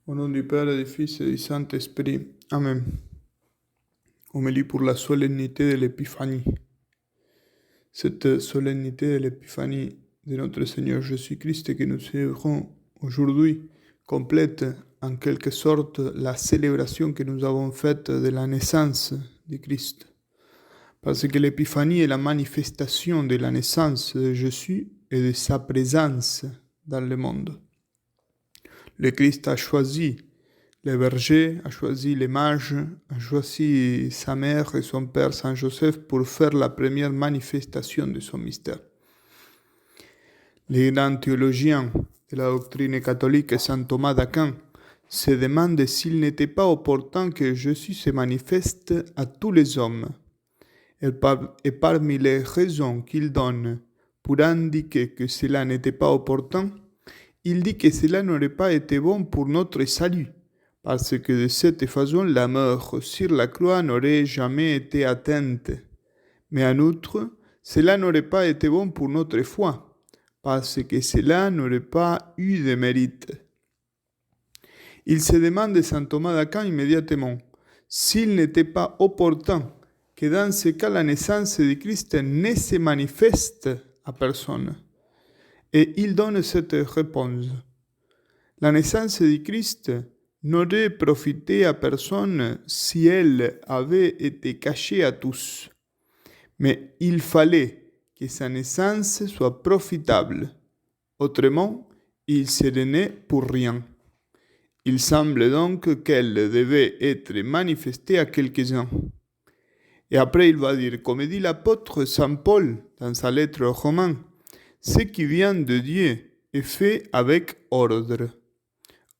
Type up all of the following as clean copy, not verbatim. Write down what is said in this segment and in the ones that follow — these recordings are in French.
Au nom du Père et du Fils et du Saint-Esprit. Amen. Homélie pour la solennité de l'Épiphanie. Cette solennité de l'Épiphanie de notre Seigneur Jésus-Christ que nous célébrons aujourd'hui complète en quelque sorte la célébration que nous avons faite de la naissance du Christ. Parce que l'Épiphanie est la manifestation de la naissance de Jésus et de sa présence dans le monde. Le Christ a choisi les bergers, a choisi les mages, a choisi sa mère et son père Saint Joseph pour faire la première manifestation de son mystère. Les grands théologiens de la doctrine catholique, Saint Thomas d'Aquin, se demandent s'il n'était pas opportun que Jésus se manifeste à tous les hommes. Et parmi les raisons qu'il donne pour indiquer que cela n'était pas opportun, il dit que cela n'aurait pas été bon pour notre salut, parce que de cette façon la mort sur la croix n'aurait jamais été atteinte. Mais en outre, cela n'aurait pas été bon pour notre foi, parce que cela n'aurait pas eu de mérite. Il se demande Saint Thomas d'Aquin immédiatement s'il n'était pas opportun que dans ce cas la naissance de Christ ne se manifeste à personne. Et il donne cette réponse. La naissance de Christ n'aurait profité à personne si elle avait été cachée à tous. Mais il fallait que sa naissance soit profitable. Autrement, il serait né pour rien. Il semble donc qu'elle devait être manifestée à quelques-uns. Et après, il va dire, comme dit l'apôtre Saint Paul dans sa lettre aux Romains, ce qui vient de Dieu est fait avec ordre.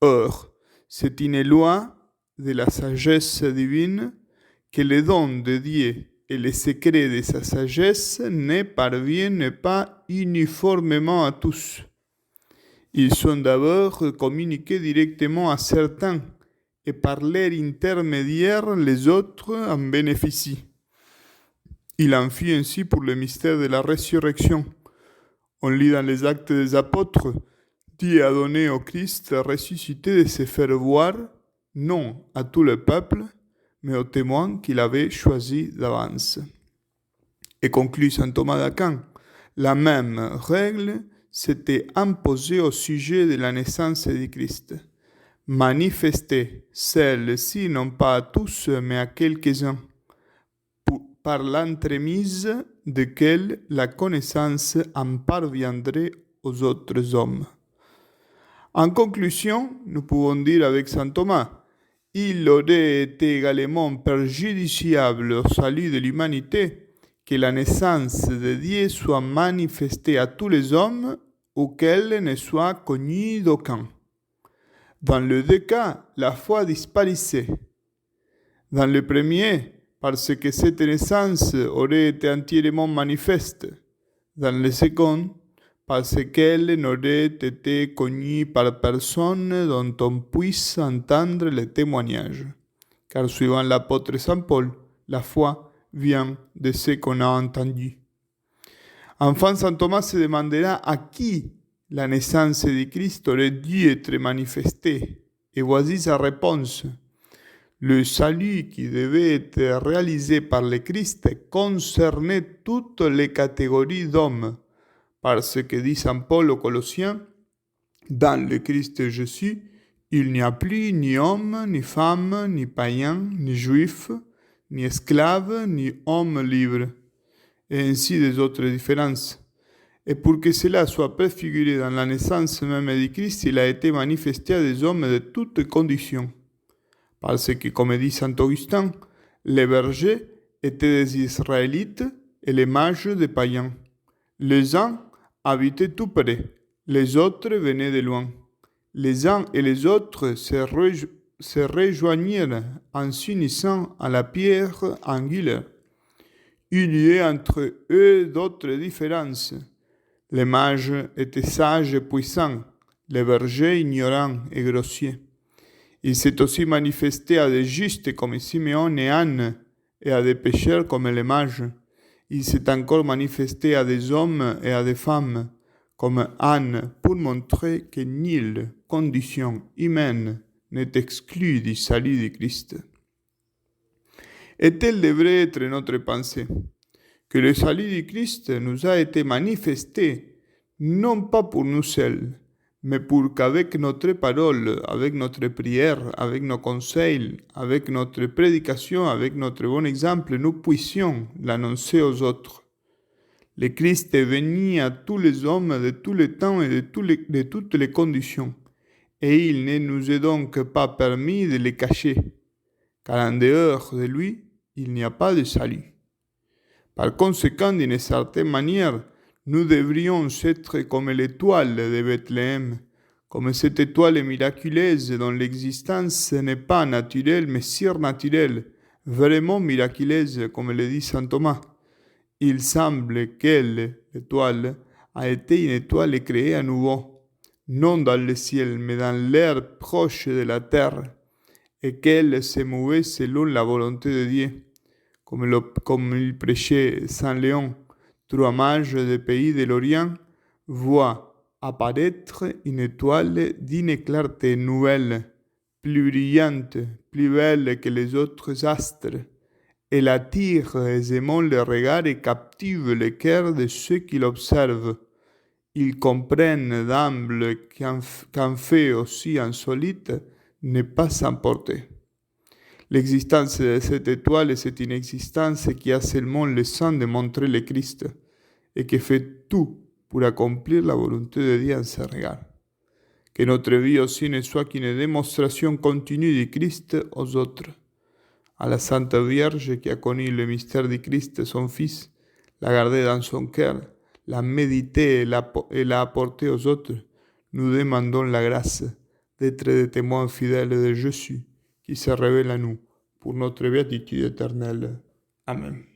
Or, c'est une loi de la sagesse divine que les dons de Dieu et les secrets de sa sagesse ne parviennent pas uniformément à tous. Ils sont d'abord communiqués directement à certains et par leur intermédiaire, les autres en bénéficient. Il en fut ainsi pour le mystère de la résurrection. On lit dans les Actes des Apôtres, Dieu a donné au Christ ressuscité de se faire voir, non à tout le peuple, mais aux témoins qu'il avait choisis d'avance. Et conclut Saint Thomas d'Aquin, la même règle s'était imposée au sujet de la naissance du Christ. Manifester celle-ci non pas à tous, mais à quelques-uns, par l'entremise desquels la connaissance en parviendrait aux autres hommes. En conclusion, nous pouvons dire avec saint Thomas, il aurait été également préjudiciable au salut de l'humanité que la naissance de Dieu soit manifestée à tous les hommes ou qu'elle ne soit connue d'aucun. Dans les deux cas, la foi disparaissait. Dans le premier, parce que cette naissance aurait été entièrement manifeste. Dans le second, parce qu'elle n'aurait été connue par personne dont on puisse entendre le témoignage. Car suivant l'apôtre Saint Paul, la foi vient de ce qu'on a entendu. Enfin, saint Thomas se demandera à qui la naissance de Christ aurait dû être manifestée. Et voici sa réponse. Le salut qui devait être réalisé par le Christ concernait toutes les catégories d'hommes, parce que dit saint Paul aux Colossiens, dans le Christ Jésus, il n'y a plus ni homme, ni femme, ni païen, ni juif, ni esclave, ni homme libre, et ainsi des autres différences. Et pour que cela soit préfiguré dans la naissance même du Christ, il a été manifesté à des hommes de toutes conditions. Parce que, comme dit saint Augustin, les bergers étaient des Israélites et les mages des païens. Les uns habitaient tout près, les autres venaient de loin. Les uns et les autres se rejoignirent en s'unissant à la pierre angulaire. Il y a entre eux d'autres différences. Les mages étaient sages et puissants, les bergers ignorants et grossiers. Il s'est aussi manifesté à des justes comme Simeon et Anne, et à des pécheurs comme les mages. Il s'est encore manifesté à des hommes et à des femmes, comme Anne, pour montrer que nulle condition humaine n'est exclu du salut du Christ. Et telle devrait être notre pensée, que le salut du Christ nous a été manifesté, non pas pour nous seuls, mais pour qu'avec notre parole, avec notre prière, avec nos conseils, avec notre prédication, avec notre bon exemple, nous puissions l'annoncer aux autres. Le Christ est venu à tous les hommes de tous les temps et de toutes les conditions, et il ne nous est donc pas permis de les cacher, car en dehors de lui, il n'y a pas de salut. Par conséquent, d'une certaine manière, nous devrions être comme l'étoile de Bethléem, comme cette étoile miraculeuse dont l'existence n'est pas naturelle mais surnaturelle, vraiment miraculeuse, comme le dit saint Thomas. Il semble qu'elle, l'étoile, a été une étoile créée à nouveau, non dans le ciel, mais dans l'air proche de la terre, et qu'elle se mouvait selon la volonté de Dieu, comme il prêchait Saint Léon. Trois mages des pays de l'Orient voient apparaître une étoile d'une clarté nouvelle, plus brillante, plus belle que les autres astres. Elle attire aisément le regard et captive le cœur de ceux qui l'observent. Ils comprennent d'emblée qu'un fait aussi insolite n'est pas sans portée. L'existence de cette étoile, c'est une existence qui a seulement le sang de montrer le Christ et qui fait tout pour accomplir la volonté de Dieu en ce regard. Que notre vie aussi ne soit qu'une démonstration continue du Christ aux autres. À la Sainte Vierge qui a connu le mystère du Christ, son Fils, l'a gardé dans son cœur, l'a médité et l'a apporté aux autres, nous demandons la grâce d'être des témoins fidèles de Jésus qui se révèle à nous pour notre béatitude éternelle. Amen.